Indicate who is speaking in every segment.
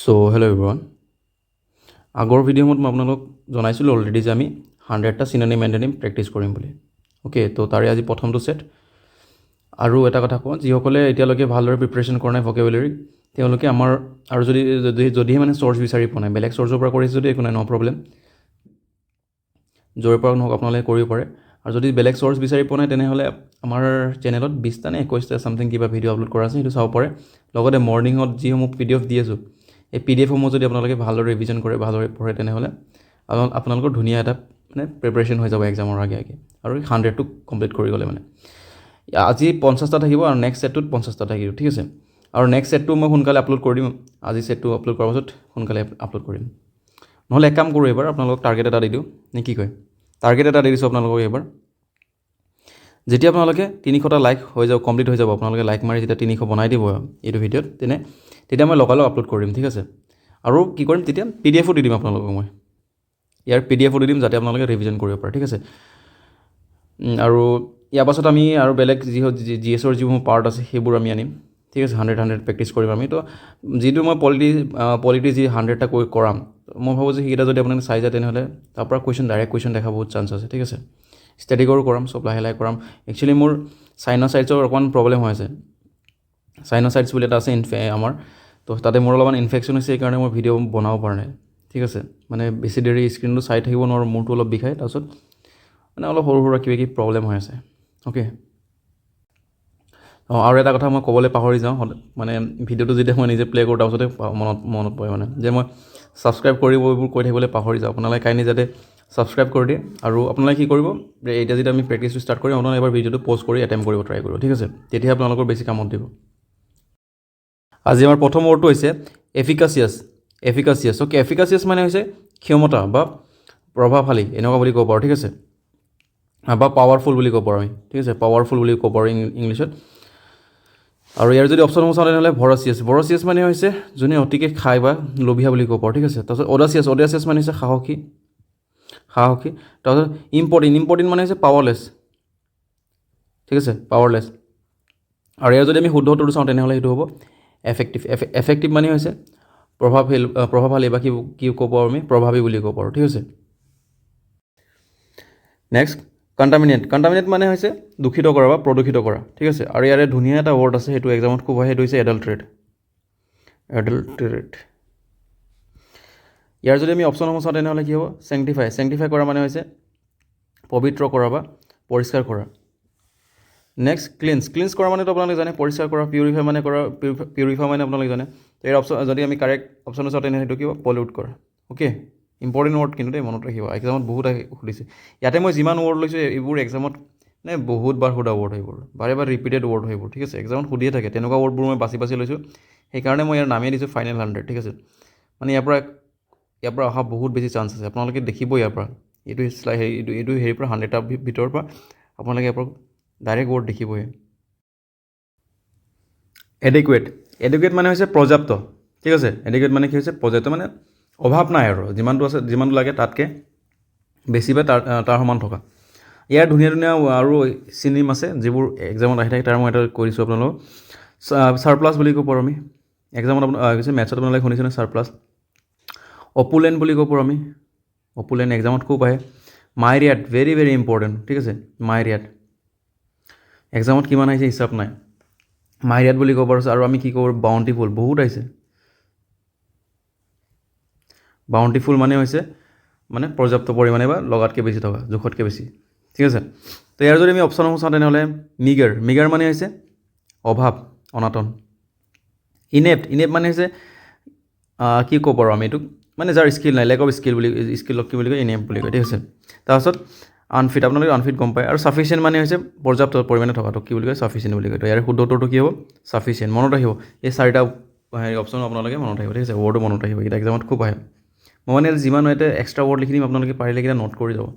Speaker 1: So hello' everyone আগৰ ভিডিঅ'ত মই আপোনালোকক জনাইছিলোঁ অলৰেডি যে আমি 100টা চিননিম এণ্টনিম প্ৰেক্টিছ কৰিম বুলি অ'কে তো তাৰে আজি প্ৰথমটো ছেট আৰু এটা কথা কওঁ যিসকলে এতিয়ালৈকে ভালদৰে প্ৰিপেৰেশ্যন কৰা নাই ভকেবুলাৰী তেওঁলোকে আমাৰ আৰু যদিহে মানে চ'ৰ্চ বিচাৰি পোৱা নাই বেলেগ চ'ৰ্চৰ পৰা কৰিছে যদি একো নাই ন' প্ৰব্লেম য'ৰ পৰা নহওক আপোনালোকে কৰিব পাৰে আৰু যদি বেলেগ চ'ৰ্চ বিচাৰি পোৱা নাই তেনেহ'লে আমাৰ চেনেলত 20টা নে 21টা ছামথিং কিবা ভিডিঅ' আপলোড কৰা আছে সেইটো চাব পাৰে লগতে মৰ্ণিঙত যিসমূহ PDF দি আছোঁ এই PDFসমূহ যদি আপোনালোকে ভালদৰে ৰিভিজন কৰে ভালদৰে পঢ়ে তেনেহ'লে আপোনালোকৰ ধুনীয়া এটা মানে প্ৰিপেৰেশ্যন হৈ যাব এক্সামৰ আগে আৰু 100টো কমপ্লিট কৰি গ'লে মানে আজি 50টা থাকিব আৰু নেক্সট ছেটটোত 50টা থাকিব ঠিক আছে আৰু নেক্সট ছেটটো মই সোনকালে আপলোড কৰি দিম আজি ছেটটো আপলোড কৰাৰ পাছত সোনকালে আপলোড কৰিম নহ'লে এক কাম কৰোঁ এইবাৰ আপোনালোকক টাৰ্গেট এটা দি দিওঁ নে কি কয় টাৰ্গেট এটা দি দিছোঁ আপোনালোকক এইবাৰ যেতিয়া আপোনালোকে 300টা লাইক হৈ যাব কমপ্লিট হৈ যাব আপোনালোকে লাইক মাৰি যেতিয়া 300 বনাই দিব এইটো ভিডিঅ'ত তেতিয়া মই লগালগ আপলোড কৰিম ঠিক আছে আৰু কি কৰিম তেতিয়া PDFও দি দিম আপোনালোকক মই ইয়াৰ PDFও দি দিম যাতে আপোনালোকে ৰিভিজন কৰিব পাৰে ঠিক আছে আৰু ইয়াৰ পাছত আমি আৰু বেলেগ GSৰ যিসমূহ পাৰ্ট আছে সেইবোৰ আমি আনিম ঠিক আছে 100 প্ৰেক্টিছ কৰিম আমি তো যিটো মই পলিটি যি 100টা কৰাম মই ভাবোঁ যে সেইকেইটা যদি আপোনালোকে চাই যায় তেনেহ'লে তাৰ পৰা ডাইৰেক্ট কুৱেশ্যন দেখা বহুত চান্স আছে ঠিক আছে ষ্টেটিকৰো কৰাম চব লাহে লাহে কৰাম একচুৱেলি মোৰ চাইনোচাইটছৰ অকণমান প্ৰব্লেম হৈ আছে চাইনোচাইটছ বুলি এটা আছে আমাৰ তো তাতে মোৰ অলপমান ইনফেকশ্যন হৈছে সেইকাৰণে মই ভিডিঅ' বনাব পৰা নাই ঠিক আছে মানে বেছি দেৰি স্ক্ৰীণটো চাই থাকিব নোৱাৰোঁ মূৰটো অলপ বিষায় তাৰপিছত মানে অলপ সৰু সুৰা কিবা কিবি প্ৰব্লেম হৈ আছে অ'কে আৰু এটা কথা মই ক'বলৈ পাহৰি যাওঁ মানে ভিডিঅ'টো যেতিয়া মই নিজে প্লে' কৰোঁ তাৰপিছতে মনত পৰে মানে যে মই ছাবস্ক্ৰাইব কৰিব এইবোৰ কৈ থাকিবলৈ পাহৰি যাওঁ আপোনালোকে কাইণ্ডলি যাতে ছাবস্ক্ৰাইব কৰি দিয়ে আৰু আপোনালোকে কি কৰিব এতিয়া যেতিয়া আমি প্ৰেক্টিছটো ষ্টাৰ্ট কৰিম আপোনালোকে এবাৰ ভিডিঅ'টো প'জ কৰি এটেম্প কৰিব ট্ৰাই কৰিব ঠিক আছে তেতিয়া আপোনালোকৰ বেছি কামত দিব আজি আমাৰ প্ৰথম ৱৰ্ডটো হৈছে এফিকাচিয়াছ অ'কে এফিকাচিয়াছ মানে হৈছে ক্ষমতা বা প্ৰভাৱশালী এনেকুৱা বুলি ক'ব পাৰোঁ ঠিক আছে বা পাৱাৰফুল বুলি ক'ব পাৰোঁ আমি ঠিক আছে পাৱাৰফুল বুলি ক'ব পাৰোঁ ইংলিছত আৰু ইয়াৰ যদি অপশ্যনসমূহ চাওঁ তেনেহ'লে ভৰচিয়াছ মানে হৈছে যোনে অতিকে খায় বা লোভীয়া বুলি ক'ব পাৰোঁ ঠিক আছে তাৰপিছত অডাচিয়াছ মানে হৈছে সাহসী তাৰপিছত ইম্পৰ্টেণ্ট মানে হৈছে পাৱাৰলেছ ঠিক আছে পাৱাৰলেছ আৰু ইয়াৰ যদি আমি শুদ্ধ উত্তৰটো চাওঁ তেনেহ'লে সেইটো হ'ব এফেক্টিভ মানে হৈছে প্ৰভাৱশালী বা কি ক'ব পাৰোঁ আমি প্ৰভাৱী বুলি ক'ব পাৰোঁ ঠিক আছে নেক্সট কণ্টামিনেট মানে হৈছে দূষিত কৰা বা প্ৰদূষিত কৰা ঠিক আছে আৰু ইয়াৰে ধুনীয়া এটা ৱৰ্ড আছে সেইটো এক্সামত খুব হয় সেইটো হৈছে এডাল্টৰেট ইয়াৰ যদি আমি অপশ্যনসমূহ চাওঁ তেনেহ'লে কি হ'ব চেংটিফাই কৰা মানে হৈছে পবিত্ৰ কৰা বা পৰিষ্কাৰ কৰা নেক্সট ক্লিনছ কৰা মানেতো আপোনালোকে জানে পৰিষ্কাৰ কৰা পিউৰিফাই মানে আপোনালোকে জানে এই অপশ্যন যদি আমি কাৰেক্ট অপশ্যনটো চাওঁ তেনেহ'লে সেইটো কি হ'ব পলিউট কৰা অ'কে ইম্পৰ্টেণ্ট ৱৰ্ড কিন্তু দেই মনত ৰাখিব এক্সামত বহুত সুধিছে ইয়াতে মই যিমান ৱৰ্ড লৈছোঁ এইবোৰ এক্সামত মানে বহুত বাৰ সোধা ৱৰ্ড সেইবোৰ বাৰে ৰিপিটেড ৱৰ্ড সেইবোৰ ঠিক আছে এক্সামত সুধিয়ে থাকে তেনেকুৱা ৱৰ্ডবোৰ মই বাছি লৈছোঁ সেইকাৰণে মই ইয়াৰ নামেই দিছোঁ ফাইনেল 100 ঠিক আছে মানে ইয়াৰ পৰা অহা বহুত বেছি চান্স আছে আপোনালোকে দেখিব ইয়াৰ পৰা এইটো হেৰিৰ পৰা 100টা ভিতৰৰ পৰা আপোনালোকে ইয়াৰ পৰা ডাইৰেক্ট ৱৰ্ড দেখিবই এডুকেট মানে হৈছে পৰ্যাপ্ত ঠিক আছে এডুকেট মানে কি হৈছে পৰ্যাপ্ত মানে অভাৱ নাই আৰু যিমানটো লাগে তাতকৈ বেছি বা তাৰ সমান থকা ইয়াৰ ধুনীয়া আৰু চিনিম আছে যিবোৰ এক্সামত আহি থাকে তাৰ মই এটা কৈ দিছোঁ আপোনালোকক ছাৰপ্লাছ বুলি ক'ব পাৰোঁ আমি এক্সামত আপোনাৰ মেথছত আপোনালোকে শুনিছেনে ছাৰপ্লাছ অপুলেণ্ট বুলি ক'ব পাৰোঁ আমি অপুলেণ্ট এক্সামত খুব আহে মাইৰিয়াট ভেৰি ইম্পৰ্টেণ্ট ঠিক আছে মাইৰিয়াট এক্সামত কিমান আহিছে হিচাপ নাই মাইৰিয়াট বুলি ক'ব পাৰোঁ আৰু আমি কি ক'ব বাউণ্টিফুল বহুত আহিছে বাউণ্টিফুল মানে হৈছে মানে পৰ্যাপ্ত পৰিমাণে বা লগাতকৈ বেছি থকা জোখতকৈ বেছি ঠিক আছে তো ইয়াৰ যদি আমি অপশ্যনসমূহ চাওঁ তেনেহ'লে মিগাৰ মানে হৈছে অভাৱ অনাটন ইনেপ্ট মানে হৈছে কি ক'ব পাৰোঁ আমি এইটোক মানে যাৰ স্কিল নাই লেক অফ স্কিলক কি বুলি কয় ইনেপ্ট বুলি কয় ঠিক আছে তাৰপাছত আনফিট আপোনালোকে আনফিট গম পায় আৰু চাফিচিয়েণ্ট মানে হৈছে পৰ্যাপ্ত পৰিমাণে থকাটো কি বুলি কয় চাফিচিয়েণ্ট বুলি কয় তো ইয়াৰ শুদ্ধ উত্তৰটো কি হ'ব চাফিচিয়েণ্ট মনত ৰাখিব এই 4টা অপশ্যন আপোনালোকে মনত ৰাখিব ঠিক আছে ৱৰ্ডো মনত ৰাখিব এইকেইটা এক্সামত খুব আহে মই মানে যিমান ইয়াতে এক্সট্ৰা ৱৰ্ড লিখি দিম আপোনালোকে পাৰিলে এইকেইটা নোট কৰি যাব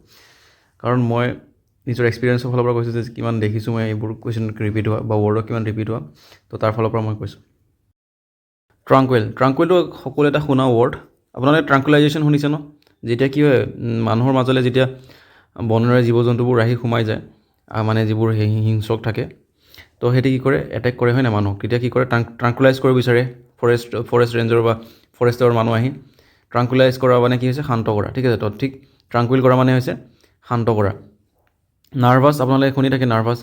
Speaker 1: কাৰণ মই নিজৰ এক্সপিৰিয়েঞ্চৰ ফালৰ পৰা কৈছোঁ যে কিমান দেখিছোঁ মই এইবোৰ কুৱেশ্যন ৰিপিট হোৱা বা ৱৰ্ডক কিমান ৰিপিট হোৱা তো তাৰ ফালৰ পৰা মই কৈছোঁ ট্ৰাংকুৱেলটো সকলো এটা শুনা ৱৰ্ড আপোনালোকে ট্ৰাংকুলাইজেশ্যন শুনিছে ন যেতিয়া কি হয় মানুহৰ মাজলৈ যেতিয়া বনৰীয়া জীৱ জন্তুবোৰ আহি সোমাই যায় মানে যিবোৰ হিংস্ৰক থাকে তো সিহঁতে কি কৰে এটেক কৰে হয় নাই মানুহক তেতিয়া কি কৰে ট্ৰাংকুলাইজ কৰিব বিচাৰে ফৰেষ্ট ৰেঞ্জৰ বা ফৰেষ্টৰ মানুহ আহি ট্ৰাংকুইলাইজ কৰা মানে কি হৈছে শান্ত কৰা, ঠিক আছে। তো ঠিক ট্ৰাংকুইল কৰা মানে হৈছে শান্ত কৰা। নাৰ্ভাছ আপোনালোকে শুনি থাকে নাৰ্ভাছ।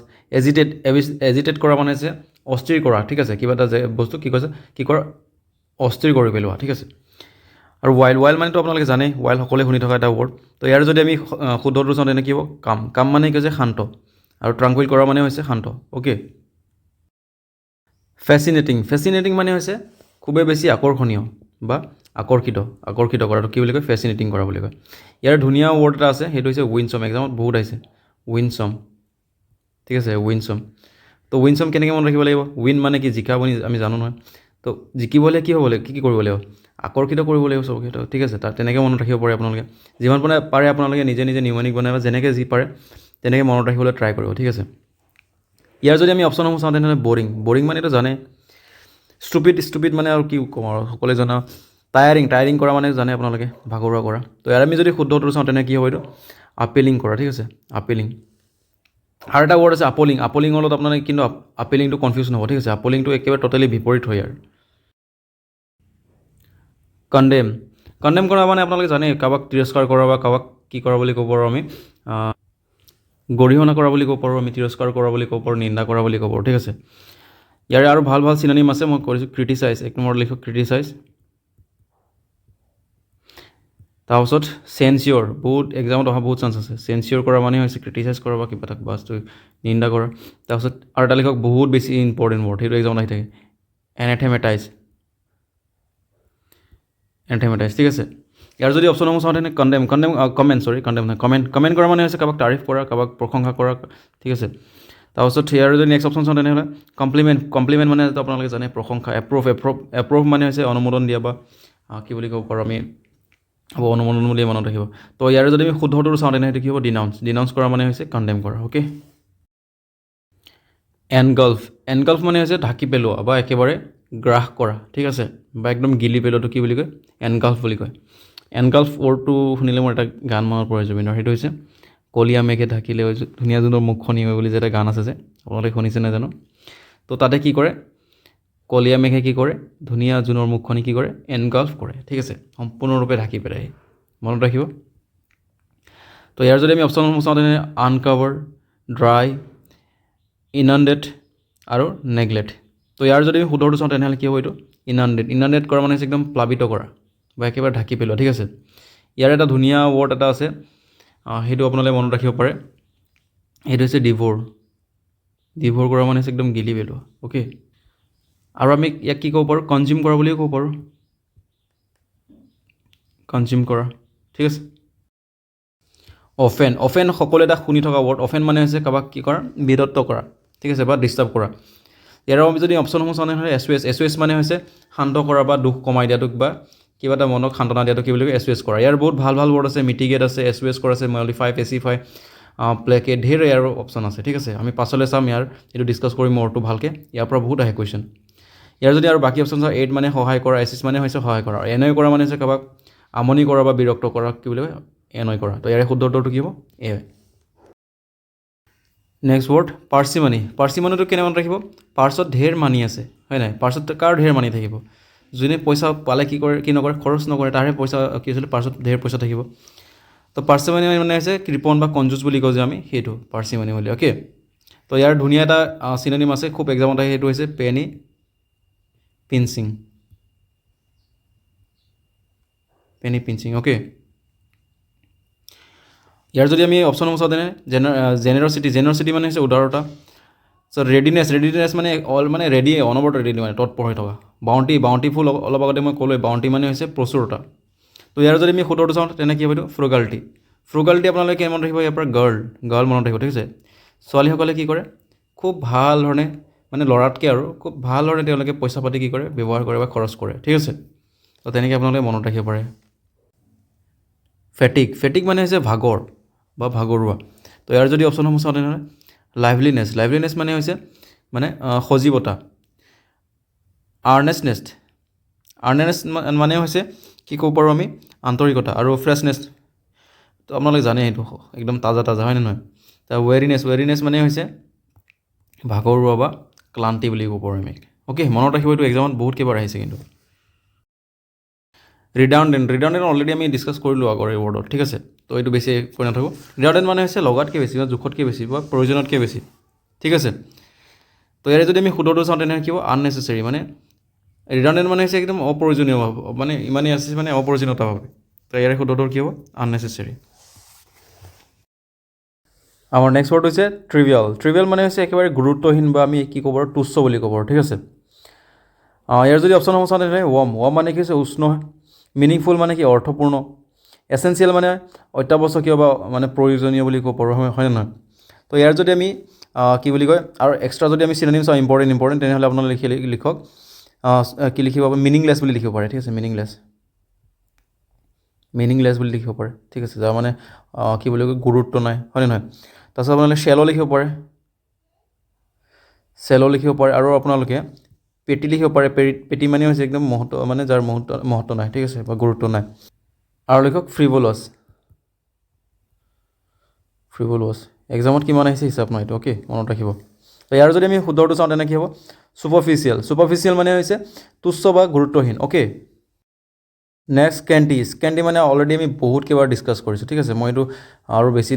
Speaker 1: এজিটেট কৰা মানে হৈছে অস্থিৰ কৰা, ঠিক আছে। কিবা এটা বস্তু কি কৈছে কি কৰা অস্থিৰ কৰি পেলোৱা, ঠিক আছে। আৰু ৱাইল মানেতো আপোনালোকে জানেই, ৱাইল সকলোৱে শুনি থকা এটা ৱৰ্ড। তো ইয়াৰ যদি আমি শুদ্ধটো চাওঁ তেনে কি হ'ব কাম মানে কি হৈছে শান্ত, আৰু ট্ৰাংকুইল কৰা মানে হৈছে শান্ত, অ'কে। ফেচিনেটিং মানে হৈছে খুবেই বেছি আকৰ্ষণীয় বা আকৰ্ষিত কৰাটো কি বুলি কয় ফেচিনেটিং কৰা বুলি কয়। ইয়াৰ ধুনীয়া ৱৰ্ড এটা আছে, সেইটো হৈছে উইনচম। এক্সামত বহুত আহিছে উইনচম, ঠিক আছে উইনচম। তো উইনচম কেনেকৈ মনত ৰাখিব লাগিব? উইন মানে কি জিকা বুলি আমি জানো নহয়। তো জিকিবলৈ কি হ'ব লাগিব, কি কৰিব লাগিব? আকৰ্ষিত কৰিব লাগিব চবকে, তো ঠিক আছে। তাত তেনেকৈ মনত ৰাখিব পাৰে আপোনালোকে। যিমান পাৰে আপোনালোকে নিজে নিউমনিক বনাই বা যেনেকৈ যি পাৰে তেনেকৈ মনত ৰাখিবলৈ ট্ৰাই কৰিব, ঠিক আছে। ইয়াৰ যদি আমি অপশ্যনসমূহ চাওঁ তেনেহ'লে বৰিং মানেতো জানে। ষ্টুপিড মানে আৰু কি ক'ম আৰু সকলোৱে জনা। টায়াৰিং কৰা মানে জানে আপোনালোকে, ভাগৰুৱা কৰা। তো ইয়াৰ আমি যদি শুদ্ধটো চাওঁ তেনে কি হ'ব এইটো আপিলিং কৰা, ঠিক আছে আপিলিং। আৰু এটা ৱৰ্ড আছে আপলিঙৰ লগত আপোনালোকে কিন্তু আপিলিংটো কনফিউজ নহ'ব, ঠিক আছে। আপলিংটো একেবাৰে ট'টেলি বিপৰীত হয় ইয়াৰ। কণ্ডেম কৰা মানে আপোনালোকে জানে কাৰোবাক তিৰস্কাৰ কৰা বা কাৰোবাক কি কৰা বুলি ক'ব পাৰোঁ আমি গৰিহণা কৰা বুলি ক'ব পাৰোঁ, আমি তিৰস্কাৰ কৰা বুলি ক'ব পাৰোঁ, নিন্দা কৰা বুলি ক'ব পাৰোঁ, ঠিক আছে। ইয়াৰে আৰু ভাল চিননিম আছে, মই কৰিছোঁ ক্ৰিটিচাইজ, এক নম্বৰত লিখোঁ ক্ৰিটিচাইজ। তাৰপাছত চেঞ্চিয়ৰ, বহুত এক্সামত অহা বহুত চান্স আছে। চেঞ্চিয়ৰ কৰা মানে হৈছে ক্ৰিটিচাইজ কৰা বা কিবা এটা বস্তু নিন্দা কৰা। তাৰপাছত আৰু এটা লিখক বহুত বেছি ইম্পৰ্টেণ্ট ৱৰ্ড, সেইটো এক্সামত আহি থাকে এনাথেমেটাইজ, ঠিক আছে। ইয়াৰ যদি অপশ্যনসমূহ চাওঁ তেনে কমেণ্ট কৰা মানে হৈছে কাৰোবাক তাৰিফ কৰা, কাৰোবাক প্ৰশংসা কৰা, ঠিক আছে। তাৰপাছত ইয়াৰ যদি নেক্সট অপশ্যন চাওঁ তেনেহ'লে কমপ্লিমেণ্ট মানে আপোনালোকে জানে প্ৰশংসা। এপ্ৰুভ মানে হৈছে অনুমোদন দিয়া বা কি বুলি ক'ব পাৰোঁ আমি অনুমোদন বুলি মনত ৰাখিব। তো ইয়াৰ যদি আমি শুদ্ধটো চাওঁ তেনেহ'লে কি হ'ব ডিনাউন্স কৰা মানে হৈছে কণ্ডেম কৰা, অ'কে। এনগল্ফ মানে হৈছে ঢাকি পেলোৱা বা একেবাৰে গ্ৰাস কৰা, ঠিক আছে, বা একদম গিলি পেলোৱাটো কি বুলি কয় এনগাল্ফ বুলি কয়। এনগাল্ফ ৱৰ্ডটো শুনিলে মোৰ এটা গান মনত পৰে জুবিনৰ, সেইটো হৈছে কলীয়া মেঘে ঢাকিলে ধুনীয়া জোনৰ মুখখনি হয় বুলি যে এটা গান আছে যে আপোনালোকে শুনিছে নাজানো। তো তাতে কি কৰে কলীয়া মেঘে কি কৰে ধুনীয়া জোনৰ মুখখনি কি কৰে এনগাল্ফ কৰে, ঠিক আছে, সম্পূৰ্ণৰূপে ঢাকি পেলাই, মনত ৰাখিব। তো ইয়াৰ যদি আমি অপশ্যনসমূহ চাওঁ তেনে আনকাভাৰ, ড্ৰাই, ইনাণ্ডেট আৰু নেগলেক্ট। তো ইয়াৰ যদি আমি শুদ্ধটো চাওঁ তেনেহ'লে কি হ'ব এইটো ইনাণ্ডেট কৰা মানে হৈছে একদম প্লাবিত কৰা বা একেবাৰে ঢাকি পেলোৱা, ঠিক আছে। ইয়াৰ এটা ধুনীয়া ৱৰ্ড এটা আছে, সেইটো আপোনালোকে মনত ৰাখিব পাৰে, সেইটো হৈছে ডিভ'ৰ কৰা মানে হৈছে একদম গিলি পেলোৱা, অ'কে। আৰু আমি ইয়াক কি ক'ব পাৰোঁ কনজিউম কৰা বুলিও ক'ব পাৰোঁ, কনজিউম কৰা, ঠিক আছে। অফেন সকলো এটা শুনি থকা ৱৰ্ড। অফেন মানে হৈছে কাৰোবাক কি কৰা বিৰক্ত কৰা, ঠিক আছে, বা ডিষ্টাৰ্ব কৰা। ইয়াৰ আমি যদি অপশ্যনসমূহ চাওঁ তেনেহ'লে এছ মানে হৈছে শান্ত কৰা বা দুখ কমাই দিয়াটোক বা কিবা এটা মনক সান্তনা দিয়াটো কি বুলি কয় এছ কৰা। ইয়াৰ বহুত ভাল ৱৰ্ড আছে, মিটিগেট আছে, এছ কৰা আছে, মডিফাই, পেচিফাই, প্লেকেট, ধেৰ ইয়াৰ অপশ্যন আছে, ঠিক আছে। আমি পাছলৈ চাম ইয়াৰ এইটো ডিছকাছ কৰিম মৰটো ভালকৈ, ইয়াৰ পৰা বহুত আহে কুৱেশ্যন। ইয়াৰ যদি আৰু বাকী অপশ্যন চাওঁ এইড মানে সহায় কৰা, এছিষ্ট মানে হৈছে সহায় কৰা, এনয় কৰা মানে হৈছে কাৰোবাক আমনি কৰা বা বিৰক্ত কৰা কি বুলি কয় এনয় কৰা। তো ইয়াৰে শুদ্ধ উত্তৰটো কি হ'ব এ। নেক্সট ৱৰ্ড পাৰ্চিমনিটো কেনে মনত ৰাখিব? পাৰ্চত ঢেৰ মানি আছে, হয় নাই? পাৰ্চত কাৰ ঢেৰ মানি থাকিব? যোনে পইচা পালে কি কৰে কি নকৰে খৰচ নকৰে, তাৰহে পইচা কি হৈছিলে পাৰ্চত ঢেৰ পইচা থাকিব। তো পাৰ্চিমনি মানে হৈছে কৃপণ বা কনজুচ বুলি কওঁ যে আমি, সেইটো পাৰ্চিমনি বুলি, অ'কে। তো ইয়াৰ ধুনীয়া এটা চিননিম আছে, খুব এক্সামত আহে, সেইটো হৈছে পেনি পিঞ্চিং, অ'কে। ইয়াৰ যদি আমি অপশ্যন চাওঁ তেনে জেনেৰচিটি মানে হৈছে উদাৰতা। চ' ৰেডিনেছ মানে ৰেডি, অনবৰত ৰেডি মানে তৎপৰ হৈ থকা। বাউণ্টিফুল, অলপ আগতে মই ক'লোৱে বাউণ্টি মানে হৈছে প্ৰচুৰতা। তো ইয়াৰ যদি আমি শুদ্ধটো চাওঁ তেনে কি হ'ব এইটো ফ্ৰুগালিটি আপোনালোকে মনত ৰাখিব ইয়াৰ পৰা গাৰ্ল মনত ৰাখিব, ঠিক আছে। ছোৱালীসকলে কি কৰে খুব ভাল ধৰণে মানে ল'ৰাতকৈ আৰু খুব ভাল ধৰণে তেওঁলোকে পইচা পাতি কি কৰে ব্যৱহাৰ কৰে বা খৰচ কৰে, ঠিক আছে। তো তেনেকৈ আপোনালোকে মনত ৰাখিব পাৰে। ফেটিক মানে হৈছে ভাগৰ বা ভাগৰুৱা। তো ইয়াৰ যদি অপশ্যনসমূহ চাওঁ তেনেহ'লে লাইভলিনেছ মানে হৈছে মানে সজীৱতা। আৰ্নেষ্টনেছ মানে হৈছে কি ক'ব পাৰোঁ আমি আন্তৰিকতা। আৰু ফ্ৰেছনেছ তো আপোনালোকে জানে সেইটো একদম তাজা হয়নে নহয়? তাৰ ৱেৰিনেছ মানে হৈছে ভাগৰুৱা বা ক্লান্তি বুলি ক'ব পাৰোঁ আমি, অ'কে। মনত ৰাখিব, এইটো এক্সামত বহুত কেইবাৰ আহিছে কিন্তু। ৰিডাউণ্ডেণ্ট অলৰেডি আমি ডিছকাছ কৰিলোঁ আগৰ এই ৱৰ্ডত, ঠিক আছে। তো এইটো বেছি কৈ নাথাকোঁ। ৰিডাউণ্ডেণ্ট মানে হৈছে লগাতকৈ বেছি বা জোখতকৈ বেছি বা প্ৰয়োজনতকৈ বেছি, ঠিক আছে। তো ইয়াৰে যদি আমি শুদ্ধটো চাওঁ তেনেহ'লে কি হ'ব, আননেচেচেৰী। মানে ৰিডাউণ্ডেণ্ট মানে হৈছে একদম অপ্ৰয়োজনীয়, মানে ইমানেই আছে মানে অপ্ৰয়োজনীয়তাভাৱে। তো ইয়াৰে শুদ্ধটোৰ কি হ'ব, আননেচেচেৰী। আমাৰ নেক্সট ৱৰ্ড হৈছে ট্ৰিভিয়েল মানে হৈছে একেবাৰে গুৰুত্বহীন বা আমি কি ক'ব পাৰোঁ, তুচ্ছ বুলি ক'ব পাৰোঁ, ঠিক আছে। ইয়াৰ যদি অপশ্যন চাওঁ তেনেহ'লে ৱৰ্ম মানে কি হৈছে উষ্ণ, মিনিংফুল মানে কি অৰ্থপূৰ্ণ, এচেঞ্চিয়েল মানে অত্যাৱশ্যকীয় বা মানে প্ৰয়োজনীয় বুলি ক'ব পাৰোঁ, হয়নে নহয়। তো ইয়াৰ যদি আমি কি বুলি কয় আৰু এক্সট্ৰা যদি আমি চিননিম চাওঁ ইম্পৰ্টেণ্ট তেনেহ'লে আপোনালোকে লিখক কি লিখিব পাৰে, মিনিংলেছ বুলি লিখিব পাৰে, ঠিক আছে। মিনিংলেছ বুলি লিখিব পাৰে, ঠিক আছে, যাৰ মানে কি বুলি কয় গুৰুত্ব নাই, হয়নে নহয়। তাৰপিছত আপোনালোকে শ্বেল' লিখিব পাৰে আৰু আপোনালোকে পেটি লিখিব পাৰে। পেটি মানে হৈছে একদম মহত্ব, মানে যাৰ মহত্ব নাই, ঠিক আছে, বা গুৰুত্ব নাই। আৰু লিখক ফ্ৰিভলছ। এক্সামত কিমান আহিছে হিচাপ নাই এইটো, অ'কে, মনত ৰাখিব। তো ইয়াৰ যদি আমি শুদ্ধটো চাওঁ তেনে কি হ'ব, ছুপাৰফিচিয়েল মানে হৈছে তুচ্ছ বা গুৰুত্বহীন, অ'কে। নেক্সট স্কেণ্টি মানে অলৰেডি আমি বহুত কেইবাৰ ডিছকাছ কৰিছোঁ, ঠিক আছে। মই এইটো আৰু বেছি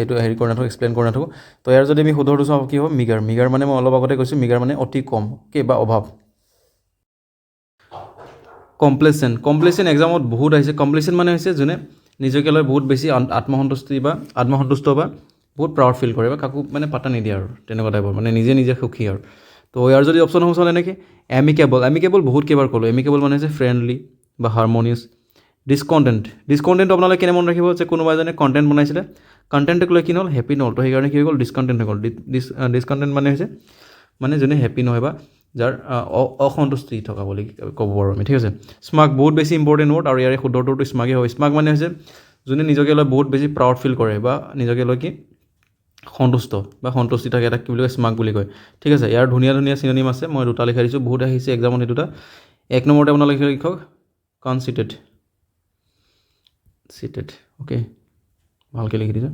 Speaker 1: এইটো হেৰি কৰি নাথাকোঁ, এক্সপ্লেইন কৰি নাথাকোঁ। তো ইয়াৰ যদি আমি শুদ্ধটো চাওঁ কি হ'ব, মিগাৰ মানে মই অলপ আগতে কৈছোঁ, মিগাৰ মানে অতি কম, অ'কে, বা অভাৱ। কমপ্লেচেণ্ট এক্সামত বহুত আহিছে। কমপ্লেচেণ্ট মানে হৈছে যোনে নিজকে লৈ বহুত বেছি আত্মসন্তুষ্ট বা বহুত প্ৰাউড ফিল কৰে বা কাকো মানে পাত্তা নিদিয়ে আৰু তেনেকুৱা টাইপৰ, মানে নিজে সুখী আৰু। তো ইয়াৰ যদি অপশ্যন চাওঁ এনেকৈ এমিকেবল বহুত কেইবাৰ ক'লোঁ। এমিকেবল মানে হৈছে ফ্ৰেণ্ডলি বা হাৰমনিয়াছ। ডিছকণ্টেণ্ট আপোনালোকে কেনে মনত ৰাখিব, যে কোনোবা এজনে কণ্টেণ্ট বনাইছিলে, কণ্টেণ্টক লৈ কি নহ'ল, হেপী নহ'ল, তো সেইকাৰণে কি হৈ গ'ল, ডিছকণ্টেণ্ট হৈ গ'ল। ডিছকণ্টেণ্ট মানে হৈছে মানে যোনে হেপী নহয় বা যাৰ অসন্তুষ্টি থকা বুলি ক'ব পাৰোঁ আমি, ঠিক আছে। স্মাগ বহুত বেছি ইম্পৰ্টেণ্ট ৱৰ্ড আৰু ইয়াৰে শুদ্ধটোতো স্মাগেই হয়। স্মাগ মানে হৈছে যোনে নিজকে লৈ বহুত বেছি প্ৰাউড ফিল কৰে বা নিজকে লৈ কি সন্তুষ্টি থাকে, এটা কি বুলি কয়, স্মাগ বুলি কয়, ঠিক আছে। ইয়াৰ ধুনীয়া চিননিম আছে, মই দুটা লিখাই দিছোঁ, বহুত আহিছে এক্সামত সেই দুটা। এক নম্বৰতে আপোনালোকে লিখক কনচিটেড, অ'কে, ভালকৈ লিখি দিছোঁ,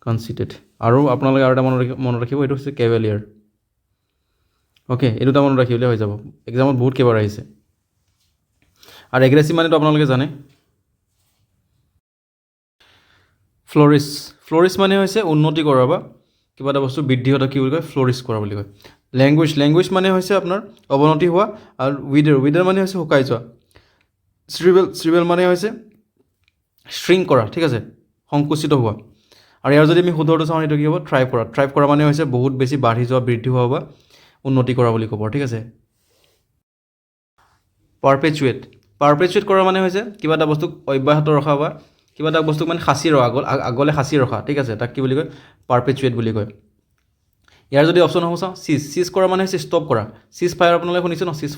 Speaker 1: কনচিটেড। আৰু আপোনালোকে আৰু এটা মনত ৰাখিব, এইটো হৈছে কেভেলিয়াৰ, অ'কে। এই দুটা মনত ৰাখিবলৈ হৈ যাব, এক্সামত বহুত কেইবাৰ আহিছে। আৰু এগ্ৰেছিভ মানেতো আপোনালোকে জানে। ফ্লৰিছ মানে হৈছে উন্নতি কৰা বা কিবা এটা বস্তু বৃদ্ধি হোৱাটো কি বুলি কয়, ফ্লৰিছ কৰা বুলি কয়। লেংগুৱেজ মানে হৈছে আপোনাৰ অৱনতি হোৱা। আৰু উইডাৰ মানে হৈছে শুকাই যোৱা। শ্ৰিবেল মানে হৈছে শ্ৰিংক কৰা, ঠিক আছে, সংকুচিত হোৱা। আৰু ইয়াৰ যদি আমি শুদ্ধটো চাওঁ সেইটো কি হ'ব, থ্ৰাইভ কৰা মানে হৈছে বহুত বেছি বাঢ়ি যোৱা, বৃদ্ধি হোৱা বা উন্নতি কৰা বুলি ক'ব, ঠিক আছে। পাৰপেচুৱেট কৰা মানে হৈছে কিবা এটা বস্তুক অব্যাহত ৰখা বা কিবা এটা বস্তুক মানে আগলৈ সাঁচি ৰখা, ঠিক আছে, তাক কি বুলি কয়, পাৰপেচুৱেট বুলি কয়। ইয়াৰ যদি অপশ্যন চাওঁ, চিজ কৰা মানে হৈছে ষ্টপ কৰা। চিজ ফায়াৰ আপোনালোকে শুনিছে ন, চিজ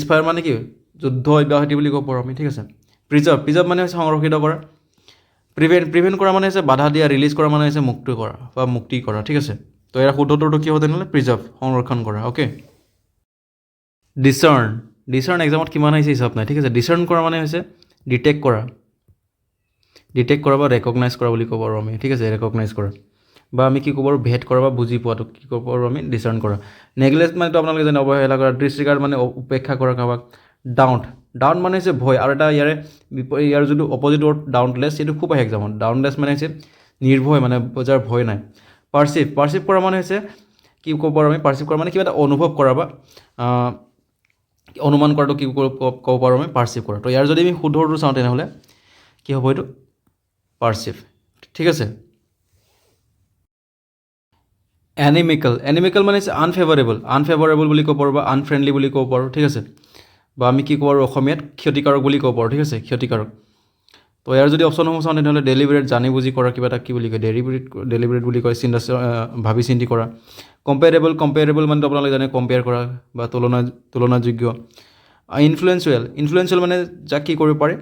Speaker 1: ফায়াৰ মানে কি, যুদ্ধ অব্যাহতি বুলি ক'ব পাৰোঁ আমি, ঠিক আছে। প্ৰিজাৰ্ভ মানে হৈছে সংৰক্ষিত কৰা। প্ৰিভেণ্ট কৰা মানে হৈছে বাধা দিয়া। ৰিলিজ কৰা মানে হৈছে মুক্তি কৰা, ঠিক আছে। তো ইয়াৰ শুদ্ধটোতো কি হ'ব তেনেহ'লে, প্ৰিজাৰ্ভ, সংৰক্ষণ কৰা, অ'কে। ডিচাৰ্ণ এক্সামত কিমান আহিছে হিচাপ নাই, ঠিক আছে। ডিচাৰ্ণ কৰা মানে হৈছে ডিটেক্ট কৰা বা ৰেকগনাইজ কৰা বুলি ক'ব পাৰোঁ আমি, ঠিক আছে, ৰেকগনাইজ কৰা বা আমি কি ক'ব পাৰোঁ, ভেদ কৰা বা বুজি পোৱাটো কি ক'ব পাৰোঁ আমি, ডিচাৰ্ণ কৰা। নেগলেক্ট মানেতো আপোনালোকে জানে অৱহেলা কৰা। ডিছৰিগাৰ্ড মানে উপেক্ষা কৰা কাৰোবাক। ডাউন মানে হৈছে ভয়। আৰু এটা ইয়াৰ যোনটো অপজিট ৱৰ্ড ডাউনলেছ, সেইটো খুব আহে এক্সামত। ডাউনলেছ মানে হৈছে নিৰ্ভয়, মানে যাৰ ভয় নাই। পাৰ্চিভ কৰা মানে হৈছে কি ক'ব পাৰোঁ আমি, পাৰ্চিভ কৰা মানে কিবা এটা অনুভৱ কৰা বা অনুমান কৰাটো কি ক'ব পাৰোঁ আমি, পাৰ্চিভ কৰা। তো ইয়াৰ যদি আমি শুদ্ধটো চাওঁ তেনেহ'লে কি হ'ব, এইটো পাৰ্চিভ, ঠিক আছে। এনিমিকেল মানে হৈছে আনফেভাৰেবল বুলি ক'ব পাৰোঁ বা আনফ্ৰেণ্ডলি বুলি ক'ব পাৰোঁ, ঠিক আছে। বা আমি কি ক'ব পাৰোঁ অসমীয়াত ক্ষতিকাৰক বুলি ক'ব পাৰোঁ, ঠিক আছে, ক্ষতিকাৰক। তো ইয়াৰ যদি অপশ্যনসমূহ চাওঁ তেনেহ'লে ডেলিব্ৰেট, জানি বুজি কৰা, কিবা এটা কি বুলি কয়, ডেলিব্ৰেট বুলি কয়, ভাবি চিন্তি কৰা। কম্পেয়াৰেবল মানে আপোনালোকে জানে কম্পেয়াৰ কৰা বা তুলনাযোগ্য। ইনফ্লুৱেঞ্চুৱেল মানে যাক কি কৰিব পাৰে,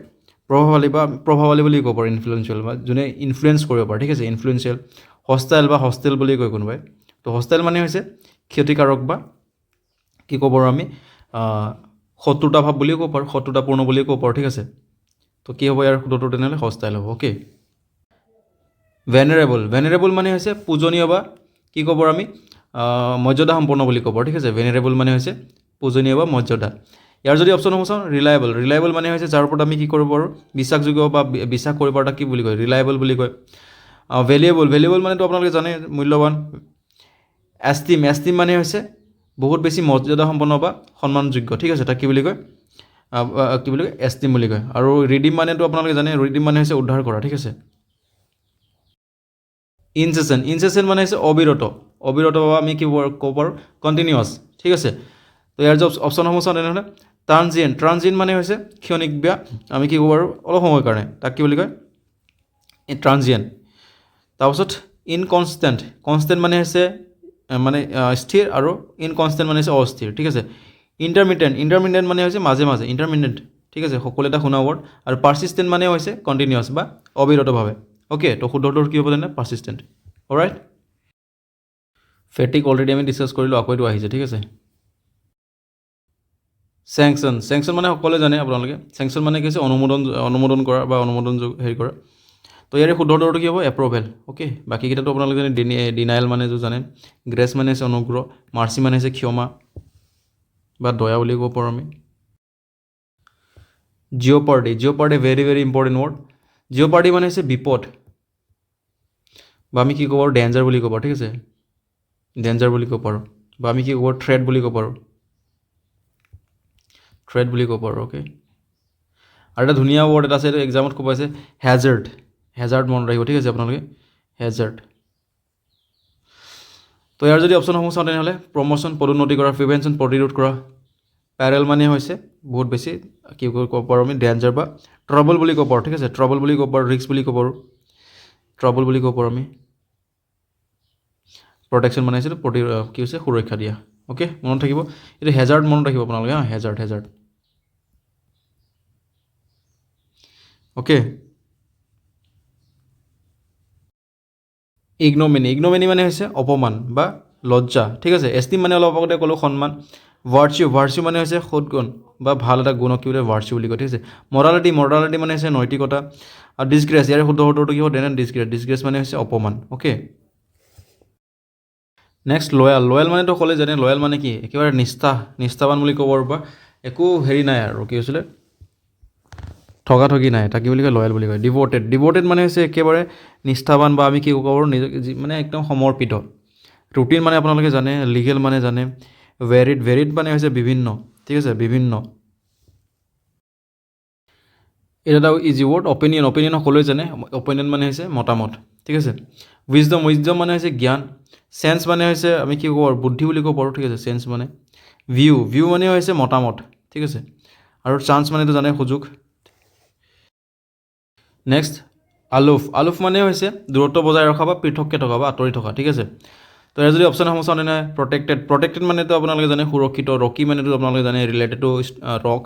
Speaker 1: প্ৰভাৱশালী বুলি ক'ব পাৰোঁ। ইনফ্লুৱেঞ্চুৱেল বা যোনে ইনফ্লুৱেঞ্চ কৰিব পাৰে, ঠিক আছে, ইনফ্লুৱেঞ্চিয়েল। হষ্টাইল বুলি কয় কোনোবাই। তো হষ্টাইল মানে হৈছে ক্ষতিকাৰক বা কি ক'ব পাৰোঁ আমি, শত্ৰুতাভাৱ বুলিও ক'ব পাৰোঁ, শত্ৰুতাপূৰ্ণ বুলিও ক'ব পাৰোঁ, ঠিক আছে। তো কি হ'ব ইয়াৰ শুদ্ধটো তেনেহ'লে হষ্টাইল হ'ব, অ'কে। ভেনেৰেবল মানে হৈছে পূজনীয় বা কি ক'ব পাৰোঁ আমি, মৰ্যাদা সম্পন্ন বুলি ক'ব পাৰোঁ, ঠিক আছে। ভেনেৰেবল মানে হৈছে পূজনীয় বা মৰ্যাদা ইয়াৰ যদি অপশ্যন চাওঁ ৰিলায়েবল মানে হৈছে যাৰ ওপৰত আমি কি কৰিব পাৰোঁ বিশ্বাসযোগ্য বা বিশ্বাস কৰিব পাৰোঁ তাক কি বুলি কয় ৰিলায়েবল বুলি কয় ভেলিয়েবল মানেতো আপোনালোকে জানে মূল্যৱান এষ্টিম মানে হৈছে বহুত বেছি মৰ্যাদা সম্পন্ন বা সন্মানযোগ্য ঠিক আছে তাক কি বুলি কয় এষ্টিম বুলি কয় আৰু ৰিডিম মানেতো আপোনালোকে জানে ৰিডিম মানে হৈছে উদ্ধাৰ কৰা ঠিক আছে ইনচেচেণ্ট মানে হৈছে অবিৰত বা আমি কি ক'ব পাৰোঁ কণ্টিনিউৱাছ ঠিক আছে তো ইয়াৰ যে অপশ্যনসমূহ চাওঁ তেনেহ'লে ট্ৰানজিয়েণ্ট মানে হৈছে ক্ষণিক বা আমি কি ক'ব পাৰোঁ অলপ সময়ৰ কাৰণে তাক কি বুলি কয় ট্ৰানজিয়েণ্ট তাৰপাছত কনষ্টেণ্ট মানে হৈছে মানে স্থিৰ আৰু ইনকনষ্টেণ্ট মানে হৈছে অস্থিৰ ঠিক আছে ইণ্টাৰমিডিয়েণ্ট মানে হৈছে মাজে ইণ্টাৰমিডিয়েণ্ট ঠিক আছে সকলো এটা শুনা ৱৰ্ড আৰু পাৰ্চিষ্টেণ্ট মানে হৈছে কণ্টিনিউৱাছ বা অবিৰতভাৱে অ'কে তো শুদ্ধটোৰ কি হ'ব তেনে পাৰ্চিষ্টেণ্ট অলৰাইট ফেটিক অলৰেডি আমি ডিছকাছ কৰিলোঁ আকৌ এইটো আহিছে ঠিক আছে চেংচন মানে সকলোৱে জানে আপোনালোকে চেংচন মানে কি হৈছে অনুমোদন কৰা বা অনুমোদন হেৰি কৰা তো ইয়াৰে শুদ্ধটোৰটো কি হ'ব এপ্ৰুভেল অ'কে বাকীকেইটাতো আপোনালোকে জানে ডিনাইল মানে জানে গ্ৰেছ মানে হৈছে অনুগ্ৰহ মাৰ্চি মানে হৈছে ক্ষমা বা দয়া বুলি ক'ব পাৰোঁ আমি জিঅ'পাৰ্ডি ভেৰি ভেৰি ইম্পৰ্টেণ্ট ৱৰ্ড জিঅ'পাৰ্ডি মানে হৈছে বিপদ বা আমি কি ক'ব পাৰোঁ ডেঞ্জাৰ বুলি ক'ব পাৰোঁ ঠিক আছে ডেঞ্জাৰ বুলি ক'ব পাৰোঁ বা আমি কি ক'ব পাৰোঁ থ্ৰেট বুলি ক'ব পাৰোঁ অ'কে আৰু এটা ধুনীয়া ৱৰ্ড এটা আছে এইটো এক্সামত ক'ব আছে হেজাৰ্ড মনত ৰাখিব ঠিক আছে আপোনালোকে হেজাৰ্ড তো ইয়াৰ যদি অপশ্যনসমূহ চাওঁ তেনেহ'লে প্ৰমোশ্যন পদোন্নতি কৰা প্ৰিভেনশ্যন প্ৰতিৰোধ কৰা পেৰেল মানে হৈছে বহুত বেছি কি ক'ব পাৰোঁ আমি ডেঞ্জাৰ বা ট্ৰাবল বুলি ক'ব পাৰোঁ ঠিক আছে ট্ৰাবল বুলি ক'ব পাৰোঁ ৰিস্ক বুলি ক'ব পাৰোঁ আমি প্ৰটেকশ্যন মানে হৈছে কি হৈছে সুৰক্ষা দিয়া অ'কে মনত থাকিব এইটো হেজাৰ্ড মনত ৰাখিব আপোনালোকে হেজাৰ্ড অ'কে ইগন'মেনি মানে হৈছে অপমান বা লজ্জা ঠিক আছে এষ্টিম মানে অলপ আগতে ক'লোঁ সন্মান ভাৰ্চু মানে হৈছে সৎগুণ বা ভাল এটা গুণক কি বোলে ভাৰ্চু বুলি কয় ঠিক আছে মৰালিটি মানে হৈছে নৈতিকতা আৰু ডিছগ্ৰেছ ইয়াৰ শুদ্ধটো কি হ'ব তেনে ডিছগ্ৰেছ মানে হৈছে অপমান অ'কে নেক্সট লয়েল মানেতো ক'লে জানে লয়েল মানে কি একেবাৰে নিষ্ঠাবান বুলি ক'ব পাৰোঁ বা একো হেৰি নাই আৰু কি হৈছিলে ঠগি নাই তাক কি বুলি কয় লয়েল বুলি কয় ডিভ'টেড মানে হৈছে একেবাৰে নিষ্ঠাবান বা আমি কি ক'ব পাৰোঁ নিজকে মানে একদম সমৰ্পিত ৰুটিন মানে আপোনালোকে জানে লিগেল মানে জানে ভেৰিড মানে হৈছে বিভিন্ন ঠিক আছে বিভিন্ন এইটো এটা ইজি ৱৰ্ড অপিনিয়ন সকলোৱে জানে অপিনিয়ন মানে হৈছে মতামত ঠিক আছে উইজডম মানে হৈছে জ্ঞান চেন্স মানে হৈছে আমি কি ক'ব পাৰোঁ বুদ্ধি বুলি ক'ব পাৰোঁ ঠিক আছে চেন্স মানে ভিউ মানে হৈছে মতামত ঠিক আছে আৰু চান্স মানেতো জানে সুযোগ নেক্সট আলুফ মানে হৈছে দূৰত্ব বজাই ৰখা বা পৃথককৈ থকা বা আঁতৰি থকা ঠিক আছে তো ইয়াৰ যদি অপশ্যন চাওঁ তেনে প্ৰটেক্টেড মানেতো আপোনালোকে জানে সুৰক্ষিত ৰকি মানেতো আপোনালোকে জানে ৰিলেটেড টু ৰক